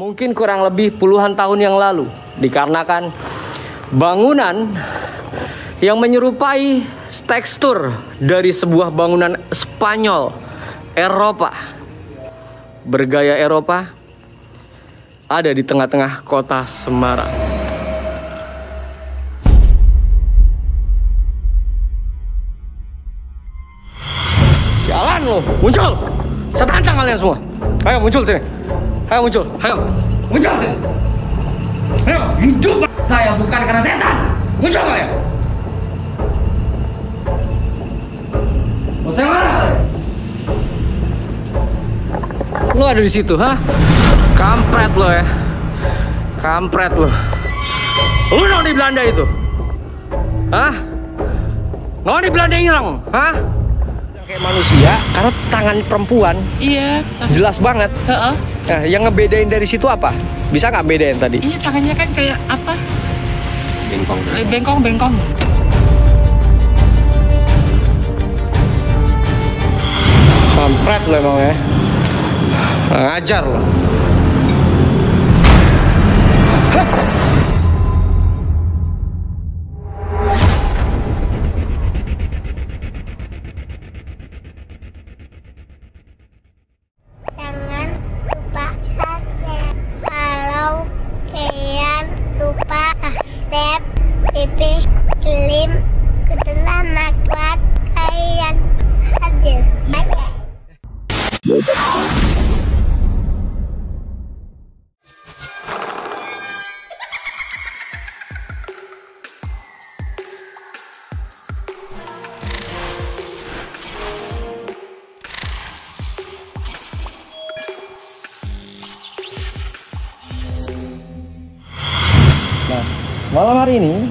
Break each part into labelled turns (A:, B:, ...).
A: Mungkin kurang lebih puluhan tahun yang lalu, dikarenakan bangunan yang menyerupai tekstur dari sebuah bangunan Spanyol Eropa, bergaya Eropa, ada di tengah-tengah kota Semarang. Sialan lo, muncul! Saya tantang kalian semua. Ayo muncul sini. Ayo muncul, ayo muncul sini. Ayo hidup saya bukan karena setan. Muncul kalian. Mau saya marah kalian? Lo ada di situ, ha? Kampret lo ya. Kampret lo. Lo mau di Belanda itu? Hah? Mau di Belanda hilang, hah? Kayak manusia, karena tangan perempuan.
B: Iya.
A: Jelas banget.
B: Heeh.
A: Nah, yang ngebedain dari situ apa? Bisa nggak bedain tadi?
B: Iya, tangannya kan kayak apa?
A: Bengkong.
B: Bengkong.
A: Kampret lo emang ya. Ngajar lo.
C: Jangan lupa subscribe kalau kalian lupa subscribe Pipi Slim Kuntilanak buat kalian hadir. Bye bye.
A: Nah, malam hari ini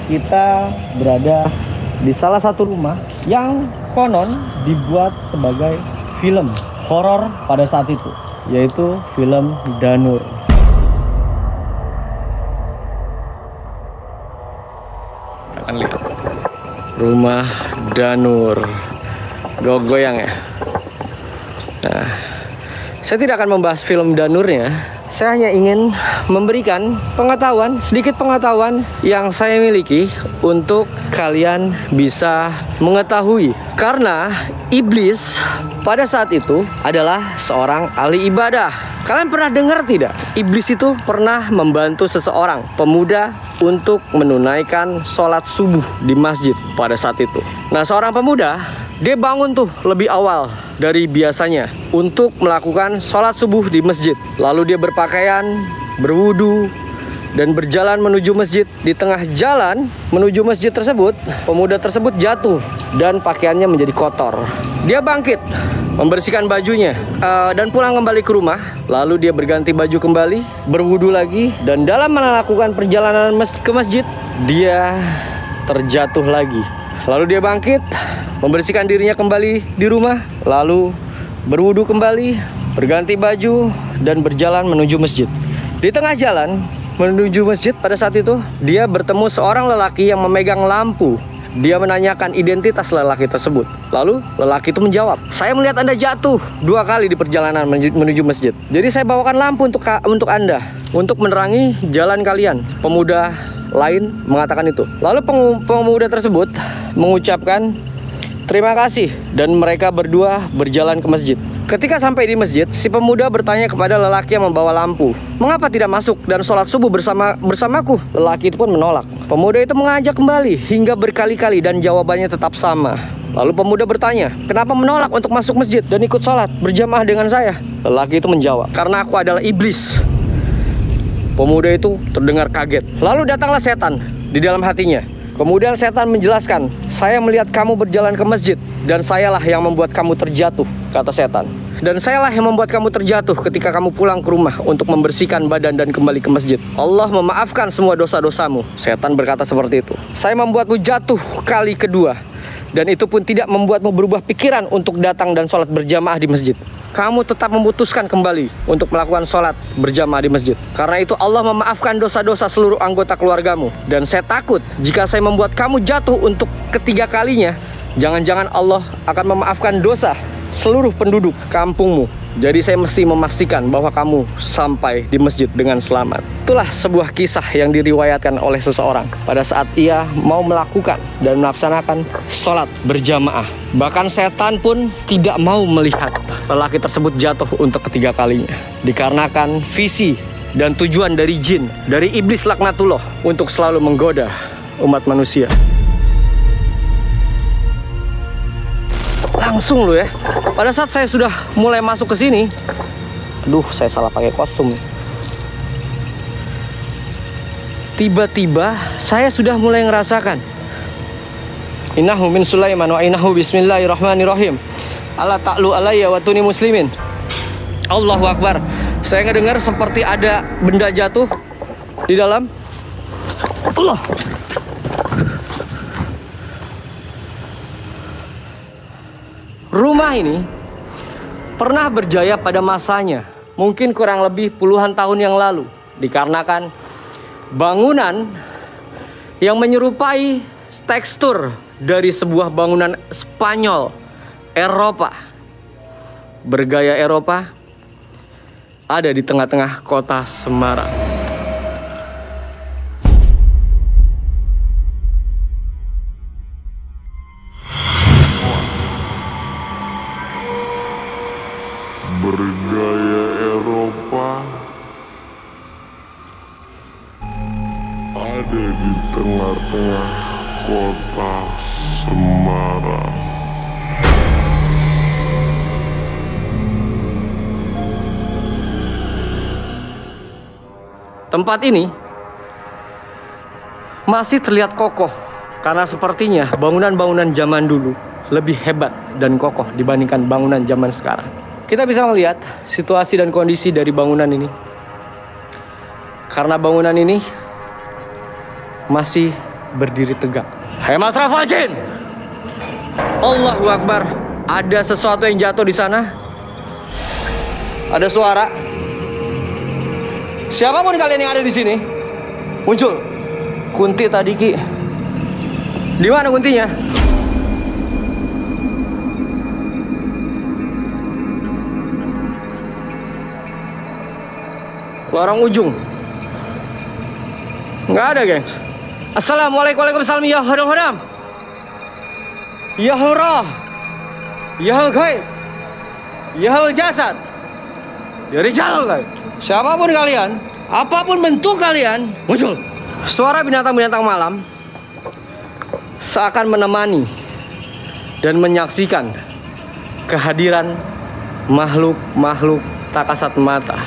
A: kita berada di salah satu rumah yang konon dibuat sebagai film horor pada saat itu, yaitu film Danur. Kalian lihat rumah Danur, goyang ya. Nah, saya tidak akan membahas film Danurnya. Saya hanya ingin memberikan sedikit pengetahuan yang saya miliki untuk kalian bisa mengetahui. Karena iblis pada saat itu adalah seorang ahli ibadah. Kalian pernah dengar tidak? Iblis itu pernah membantu seseorang pemuda untuk menunaikan sholat subuh di masjid pada saat itu. Nah, seorang pemuda, dia bangun tuh lebih awal dari biasanya untuk melakukan sholat subuh di masjid. Lalu dia berpakaian, berwudu, dan berjalan menuju masjid. Di tengah jalan menuju masjid tersebut, pemuda tersebut jatuh dan pakaiannya menjadi kotor. Dia bangkit, membersihkan bajunya, dan pulang kembali ke rumah. Lalu dia berganti baju kembali, berwudu lagi, dan dalam melakukan perjalanan ke masjid, dia terjatuh lagi. Lalu dia bangkit, membersihkan dirinya kembali di rumah, lalu berwudu kembali, berganti baju, dan berjalan menuju masjid. Di tengah jalan menuju masjid pada saat itu, dia bertemu seorang lelaki yang memegang lampu. Dia menanyakan identitas lelaki tersebut. Lalu lelaki itu menjawab, "Saya melihat Anda jatuh 2 kali di perjalanan menuju masjid. Jadi saya bawakan lampu untuk Anda, untuk menerangi jalan kalian." Pemuda lain mengatakan itu. Lalu pemuda tersebut mengucapkan terima kasih, dan mereka berdua berjalan ke masjid. Ketika sampai di masjid, si pemuda bertanya kepada lelaki yang membawa lampu, "Mengapa tidak masuk dan sholat subuh bersamaku?" Lelaki itu pun menolak. Pemuda itu mengajak kembali hingga berkali-kali dan jawabannya tetap sama. Lalu pemuda bertanya, "Kenapa menolak untuk masuk masjid dan ikut sholat berjamaah dengan saya?" Lelaki itu menjawab, "Karena aku adalah iblis." Pemuda itu terdengar kaget. Lalu datanglah setan di dalam hatinya. Kemudian setan menjelaskan, "Saya melihat kamu berjalan ke masjid, dan sayalah yang membuat kamu terjatuh," kata setan. "Dan sayalah yang membuat kamu terjatuh ketika kamu pulang ke rumah untuk membersihkan badan dan kembali ke masjid. Allah memaafkan semua dosa-dosamu." Setan berkata seperti itu. "Saya membuatmu jatuh kali kedua, dan itu pun tidak membuatmu berubah pikiran untuk datang dan sholat berjamaah di masjid. Kamu tetap memutuskan kembali untuk melakukan sholat berjamaah di masjid. Karena itu Allah memaafkan dosa-dosa seluruh anggota keluargamu. Dan saya takut jika saya membuat kamu jatuh untuk ketiga kalinya, jangan-jangan Allah akan memaafkan dosa seluruh penduduk kampungmu. Jadi saya mesti memastikan bahwa kamu sampai di masjid dengan selamat. Itulah sebuah kisah yang diriwayatkan oleh seseorang pada saat ia mau melakukan dan melaksanakan sholat berjamaah. Bahkan setan pun tidak mau melihat lelaki tersebut jatuh untuk ketiga kalinya. Dikarenakan visi dan tujuan dari jin, dari iblis laknatullah untuk selalu menggoda umat manusia. Langsung loh ya. Pada saat saya sudah mulai masuk ke sini, aduh, saya salah pakai kostum. Tiba-tiba saya sudah mulai ngerasakan. Innahu min Sulaiman wa innahu bismillahirrahmanirrahim. Ala ta'lu alayya wa tuni muslimin. Allahu Akbar. Saya ngedengar seperti ada benda jatuh di dalam. Allah. Rumah ini pernah berjaya pada masanya, mungkin kurang lebih puluhan tahun yang lalu, dikarenakan bangunan yang menyerupai tekstur dari sebuah bangunan Spanyol Eropa, bergaya Eropa, ada di tengah-tengah kota Semarang.
B: Bergaya Eropa ada di tengah-tengah kota Semarang.
A: Tempat ini masih terlihat kokoh karena sepertinya bangunan-bangunan zaman dulu lebih hebat dan kokoh dibandingkan bangunan zaman sekarang. Kita bisa melihat situasi dan kondisi dari bangunan ini. Karena bangunan ini masih berdiri tegak. Hai Mas Rafajin! Allahu Akbar. Ada sesuatu yang jatuh di sana. Ada suara. Siapapun kalian yang ada di sini, muncul. Kunti tadi Ki. Di mana kuntinya? Lorong ujung. Nggak ada, gengs. Assalamualaikum warahmatullahi wabarakatuh. Ya hodam-hodam. Ya hurrah. Ya hal ghaib. Ya hal jasad. Ya rijal. Siapapun kalian, apapun bentuk kalian, muncul. Suara binatang-binatang malam seakan menemani dan menyaksikan kehadiran makhluk-makhluk tak kasat mata.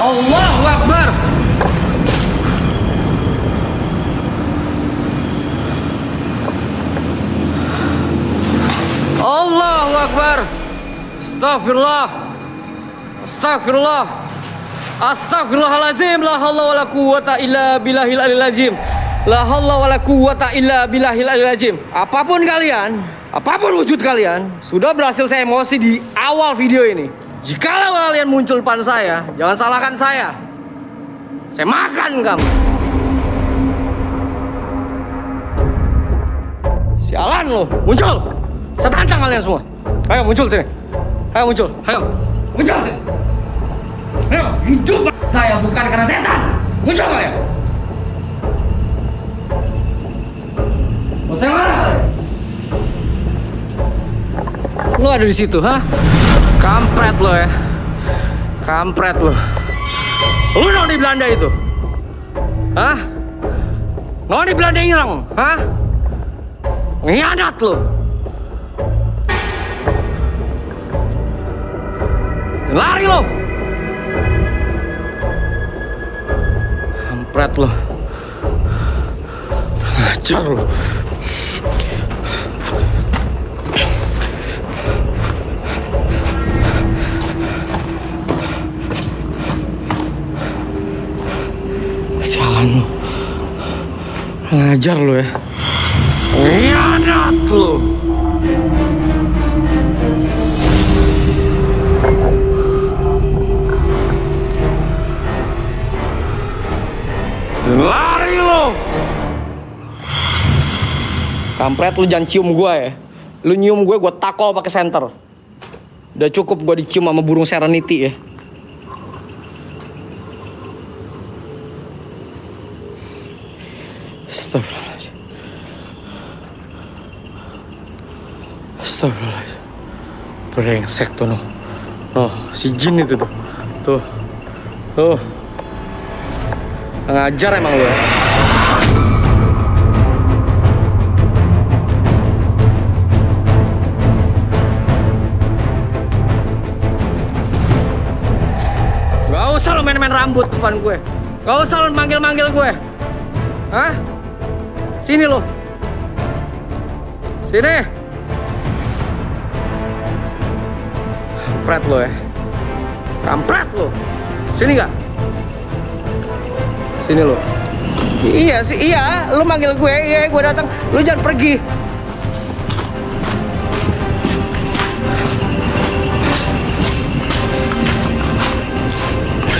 A: Allahu Akbar. Allahu Akbar. Astagfirullah. Astagfirullah. Astagfirullahalazim. La haula wala quwwata illa billahil aliyil azim. La haula wala quwwata illa billahil aliyil azim. Apapun kalian, apapun wujud kalian, sudah berhasil saya emosi di awal video ini. Jikalau kalian muncul depan saya, jangan salahkan saya. Saya makan kamu. Sialan lo, muncul. Saya tantang kalian semua. Ayo muncul sini. Ayo muncul. Ayo. Muncul sini. Ayo, hidup saya bukan karena setan. Muncul kalian. Mau saya marah kalian? Lo ada di situ, ha? Kampret lo ya. Kampret lo. Lu nong di Belanda itu? Hah? Nong di Belanda hilang? Hah? Ngianat lo. Lari lo. Kampret lo. Ngajar lo. Sialan lu. Ngajar lu ya. Ngianat lu. Lari lu. Kampret, lu jangan cium gue ya. Lu nyium gue takol pakai senter. Udah cukup gue dicium sama burung Serenity ya. Astagfirullahaladzim. Astagfirullahaladzim. Brengsek tuh noh. Oh, si Jin itu tuh. Tuh. Ngajar emang lu ya. Gak usah lo main-main rambut depan gue. Gak usah lo manggil-manggil gue. Hah? Sini lo. Sini. Kampret lo ya. Kampret lo. Sini gak? Sini lo. Iya sih, iya. Lo manggil gue, iya gue datang. Lo jangan pergi.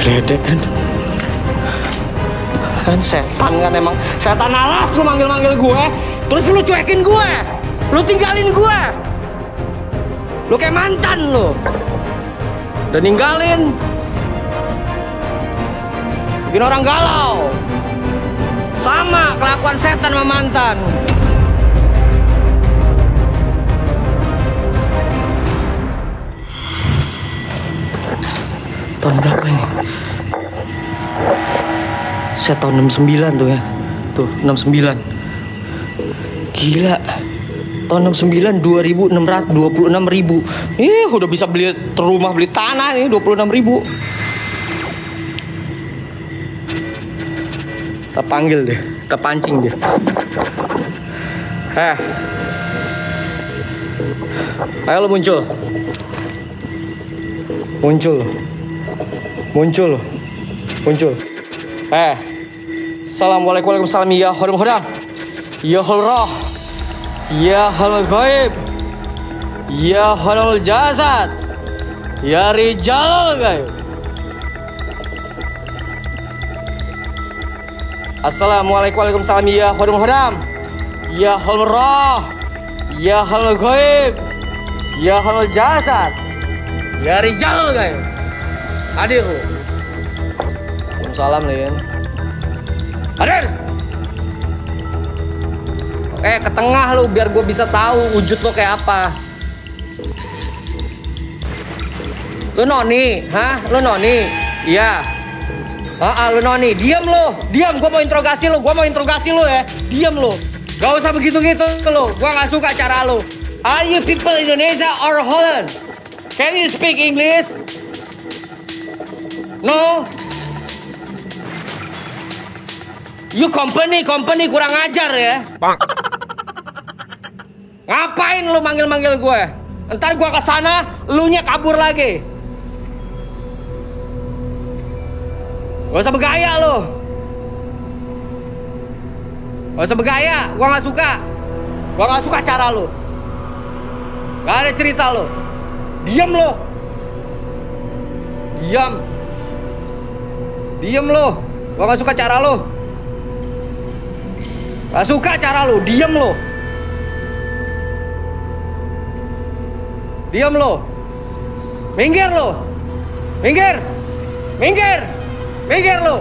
A: Ledek kan setan kan emang. Setan alas lu manggil-manggil gue. Terus lu cuekin gue. Lu tinggalin gue. Lu kayak mantan lu. Udah ninggalin. Bikin orang galau. Sama kelakuan setan sama mantan. Tahun berapa ini? Saya tahun 69 tuh ya. Tuh 69. Gila. Tahun 69 26.000. Udah bisa beli rumah, beli tanah nih 26.000. Kita panggil deh, kita pancing deh. Ayo lo muncul. Muncul. Assalamualaikum warahmatullahi wabarakatuh. Ya hodam hodam. Ya hulroh. Ya hal gaib. Ya halal jasad. Ya rijal gaib. Assalamualaikum warahmatullahi wabarakatuh. Ya hodam hodam. Ya hulroh. Ya hal gaib. Ya halal jasad. Ya rijal gaib. Hadir. Salam Lin. Hadir. Ke tengah lu biar gue bisa tahu wujud lo kayak apa. Lu noni, hah? Lu noni? Iya. Lu noni. Diam lo. Diam, gue mau interogasi lo. Ya. Diam lo. Gak usah begitu-gitu lo. Gue gak suka cara lo. Are you people Indonesia or Holland? Can you speak English? No. You company kurang ajar ya. Ngapain lu manggil-manggil gue? Ntar gue kesana, lu nya kabur lagi. Gak usah bergaya lu. Gak usah bergaya, gue gak suka. Gue gak suka cara lu. Gak ada cerita lu. Diam lu. Diam lu. Gue gak suka cara lu. Gak suka cara lu. Diam lu. Diam lu. Minggir lu. Minggir lu.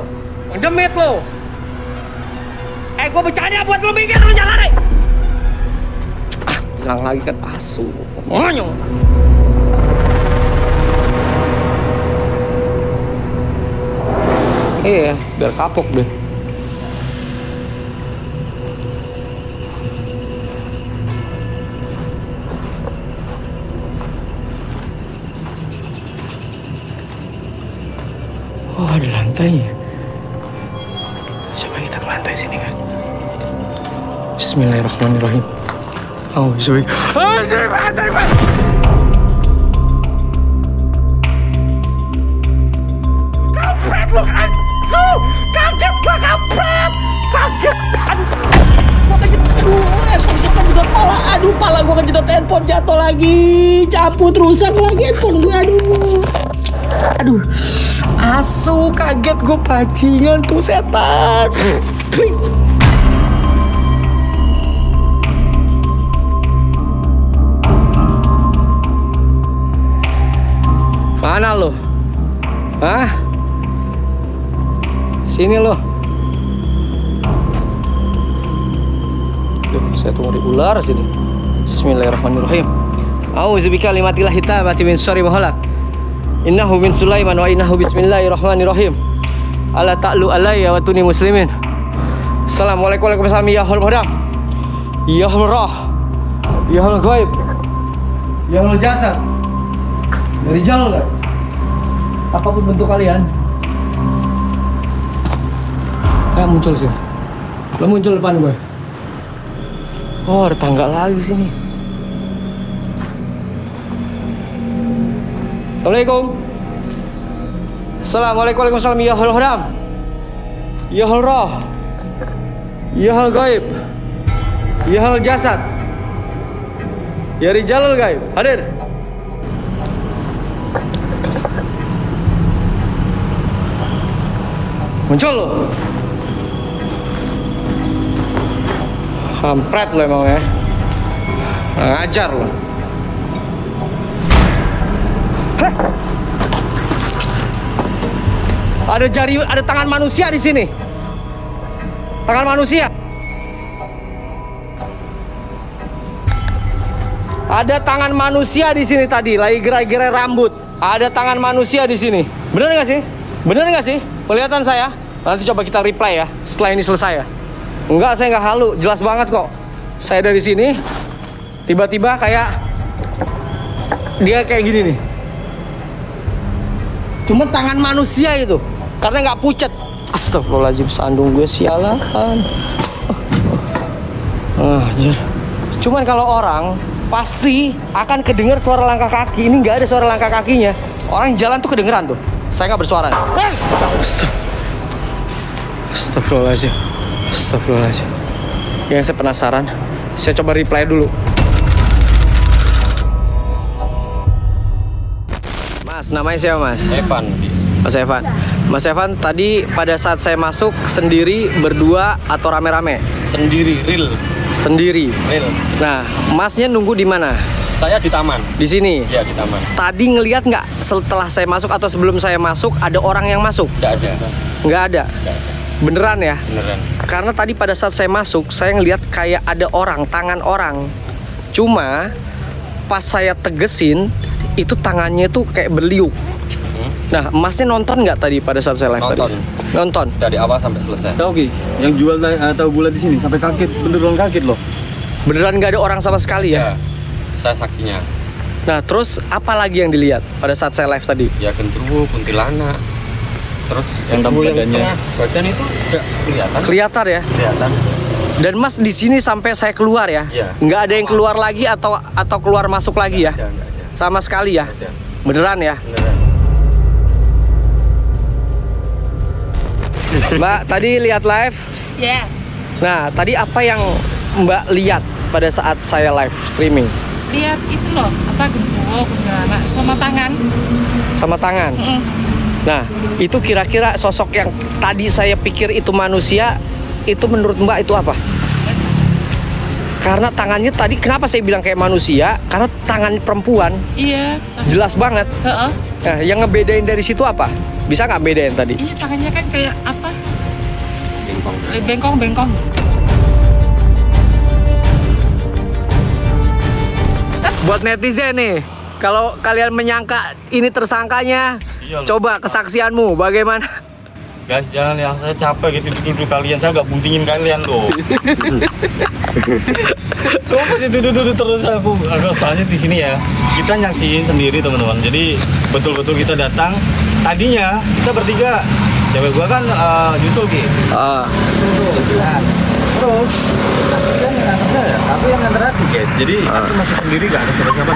A: Demit lu. Gue bercanda buat lu, minggir lu, jangan lari. Bilang lagi kan asu. Monyong. Iya, biar kapok deh. Oh, ada lantainya. Coba kita ke lantai sini kan. Bismillahirrahmanirrahim. Oh, coba. Kampret lu kan? Kaget gua, kampret. Kaget. Gua kejedot pala. Aduh, pala gua kejedot handphone, jatuh lagi. Cabut, rusak lagi handphone gua. Aduh. Asu, kaget gue, bajingan tuh setan. Mana lo? Hah? Sini lo. Duh, saya tunggu di ular sini. Bismillahirrahmanirrahim. A'udzubika kalimatillah hitamati min syarri ma khalaq. Innahu min Sulaiman wa innahu bismillahirrahmanirrahim. Ala ta'lu alayya wa tuni muslimin. Assalamualaikum warahmatullahi wabarakatuh. Ya hul hodam. Ya hul roh. Ya hul ghaib. Ya hul jasad. Dari jalur gak? Apapun bentuk kalian. Kayak muncul sih. Lo muncul depan gue. Oh, ada tangga lagi sini. Assalamualaikum. Assalamualaikum warahmatullahi wabarakatuh. Ya hul hodam. Ya hul roh. Ya hul ghaib. Ya hul jasad. Ya rijalul ghaib. Hadir. Muncul lo. Hampret lo emang ya. Ngajar lo. Heh. Ada tangan manusia di sini. Tangan manusia. Ada tangan manusia di sini tadi, lagi gerai-gerai rambut. Ada tangan manusia di sini. Bener nggak sih? Bener nggak sih? Kelihatan saya? Nanti coba kita reply ya, setelah ini selesai ya. Enggak, saya nggak halu, jelas banget kok. Saya dari sini, tiba-tiba kayak dia kayak gini nih. Cuma tangan manusia itu, karena nggak pucat. Astagfirullahaladzim, sandung gue sialan. Cuman kalau orang pasti akan kedengar suara langkah kaki. Ini nggak ada suara langkah kakinya. Orang jalan tuh kedengeran tuh. Saya nggak bersuara. Astagfirullahaladzim. Astagfirullahaladzim. Yang saya penasaran, saya coba reply dulu. Mas, namanya siapa mas?
D: Evan.
A: Mas Evan. Mas Evan, tadi pada saat saya masuk sendiri, berdua atau rame-rame?
D: Sendiri, real.
A: Sendiri.
D: Real.
A: Nah, masnya nunggu di mana?
D: Saya di taman.
A: Di sini?
D: Ya, di taman.
A: Tadi ngelihat nggak setelah saya masuk atau sebelum saya masuk ada orang yang masuk?
D: Nggak ada.
A: Nggak ada?
D: Nggak ada.
A: Beneran ya?
D: Beneran.
A: Karena tadi pada saat saya masuk, saya ngelihat kayak ada orang, tangan orang. Cuma pas saya tegesin, itu tangannya tuh kayak berliuk. Nah, masnya nonton nggak tadi pada saat saya live
D: Nonton.
A: tadi? Nonton.
D: Dari awal sampai selesai.
E: Oke, yang jual tahu bulat di sini sampai kaget, beneran kaget loh.
A: Beneran nggak ada orang sama sekali ya?
D: Ya, saya saksinya.
A: Nah, terus apa lagi yang dilihat pada saat saya live tadi?
D: Ya, genderuwo, kuntilanak. Terus
E: Yang
D: genderuwo yang
E: badannya.
D: setengah badan itu juga kelihatan.
A: Kelihatan ya?
D: Kelihatan.
A: Dan mas di sini sampai saya keluar ya?
D: Iya.
A: Nggak ada yang keluar lagi atau keluar masuk lagi ya?
D: Nggak ada.
A: Sama sekali ya?
D: Nggak ada.
A: Beneran ya?
D: Beneran.
A: Mbak, tadi lihat live?
F: Ya,
A: Nah, tadi apa yang Mbak lihat pada saat saya live streaming?
F: lihat itu loh, apa genderuwo, kuntilanak, sama tangan.
A: Sama tangan?
F: Mm.
A: Nah, itu kira-kira sosok yang tadi saya pikir itu manusia, itu menurut Mbak itu apa? Karena tangannya tadi, kenapa saya bilang kayak manusia? Karena tangan perempuan,
F: Iya.
A: jelas banget.
F: Heeh.
A: Nah, yang ngebedain dari situ apa? Bisa nggak bedain tadi?
F: Iya, tangannya kan kayak apa?
D: Bengkong.
F: Bengkong.
A: Buat netizen nih, kalau kalian menyangka ini tersangkanya,
E: Iya loh.
A: coba kesaksianmu bagaimana?
E: Guys, jangan ya, saya capek gitu duduk kalian, saya gak buntingin kalian loh. Sumpah duduk terus aku. Soalnya di sini ya, kita nyaksiin sendiri teman-teman. Jadi betul-betul kita datang. Tadinya kita bertiga, cewek gua kan nyusul Ki. Terus tapi yang nganter aku guys. Jadi aku masuk sendiri, gak ada siapa-siapa.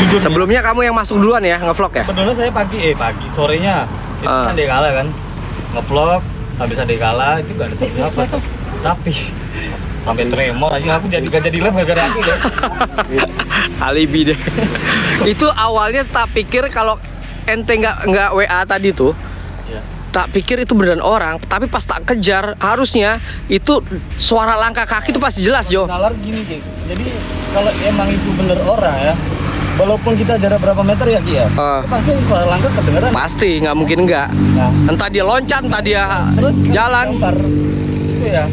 E: Jujur.
A: Sebelumnya kamu yang masuk duluan ya, ngevlog ya?
E: Sebenarnya saya pagi, sorenya itu kan Dekala kan, ngevlog habis Dekala itu gak ada siapa. Tapi sampai tremor aja aku gak jadi live gara-gara aku ya.
A: Alibi deh. Itu awalnya tak pikir kalau ente nggak WA tadi tuh,
E: Iya.
A: tak pikir itu beneran orang. Tapi pas tak kejar, harusnya itu suara langkah kaki itu pasti jelas Jo.
E: Nalar gini kayak. Jadi kalau emang itu bener orang ya, walaupun kita jarak berapa meter ya Ki ya, pasti suara langkah kedengeran.
A: Pasti, nggak mungkin enggak.
E: Nah,
A: Entah dia loncat, entah dia
E: terus
A: jalan.
E: itu ya,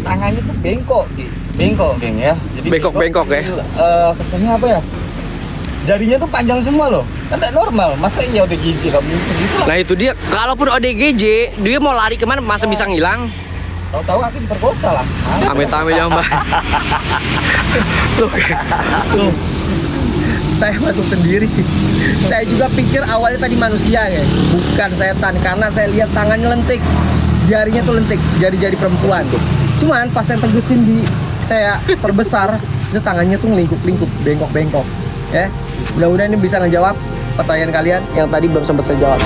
E: tangannya tuh bengkok Ki, bengkok geng ya. Jadi
A: Bengkok-bengkok ya.
E: Kesannya apa ya? Jarinya tuh panjang semua loh, kan tidak normal. Masa iya ODGJ nggak mungkin segitu lah.
A: Nah itu dia, kalaupun ODGJ, dia mau lari kemana masa bisa ngilang?
E: Tahu-tahu aku diperkosa lah.
A: Amit-amit ya Mbak. Tuh, saya masuk sendiri. Saya juga pikir awalnya tadi manusia ya, bukan setan, karena saya lihat tangannya lentik, jarinya tuh lentik, jari-jari perempuan. Cuman pas saya tegesin saya perbesar, itu tangannya tuh ngelingkup-lingkup, bengkok-bengkok. Ya, mudah-mudahan ini bisa ngejawab pertanyaan kalian yang tadi belum sempat saya jawab.